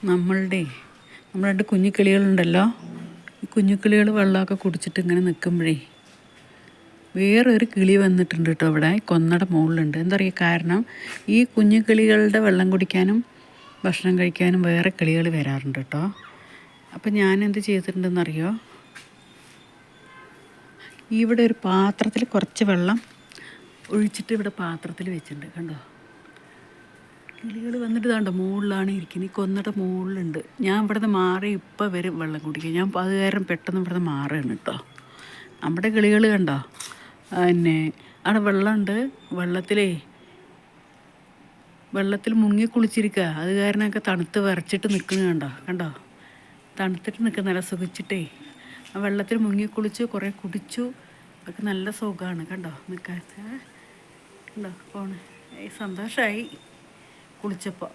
നമ്മളുടെ രണ്ട് കുഞ്ഞു കിളികളുണ്ടല്ലോ, ഈ കുഞ്ഞു കിളികൾ വെള്ളമൊക്കെ കുടിച്ചിട്ട് ഇങ്ങനെ നിൽക്കുമ്പോഴേ വേറൊരു കിളി വന്നിട്ടുണ്ട് കേട്ടോ. ഇവിടെ കൊന്നയുടെ മുകളിലുണ്ട്. എന്താ പറയുക കാരണം, ഈ കുഞ്ഞു കിളികളുടെ വെള്ളം കുടിക്കാനും ഭക്ഷണം കഴിക്കാനും വേറെ കിളികൾ വരാറുണ്ട് കേട്ടോ. അപ്പം ഞാൻ എന്ത് ചെയ്തിട്ടുണ്ടെന്നറിയോ, ഇവിടെ ഒരു പാത്രത്തിൽ കുറച്ച് വെള്ളം ഒഴിച്ചിട്ട് ഇവിടെ പാത്രത്തിൽ വെച്ചിട്ടുണ്ട്. കണ്ടോ, കിളികൾ വന്നിട്ട് കണ്ടോ മുകളിലാണ് ഇരിക്കുന്നത്. ഈ കൊന്നയുടെ മുകളിലുണ്ട്. ഞാൻ ഇവിടുന്ന് മാറി ഇപ്പം വരും വെള്ളം കുടിക്കുക. ഞാൻ അത് കാരണം പെട്ടെന്ന് ഇവിടുന്ന് മാറുകയാണ് കേട്ടോ. നമ്മുടെ കിളികൾ കണ്ടോ, പിന്നെ അവിടെ വെള്ളമുണ്ട്. വെള്ളത്തിൽ മുങ്ങി കുളിച്ചിരിക്കുക. അത് കാരണമൊക്കെ തണുത്ത് വിറച്ചിട്ട് നിൽക്കുന്നത് കണ്ടോ തണുത്തിട്ട് നിൽക്കുക. നല്ല സുഖിച്ചിട്ടേ ആ വെള്ളത്തിൽ മുങ്ങി കുളിച്ച് കുറേ കുടിച്ചു. ഒക്കെ നല്ല സുഖമാണ് കണ്ടോ നിൽക്കാൻ. കണ്ടോ പോണ്. സന്തോഷമായി കുളിച്ചപ്പോൾ.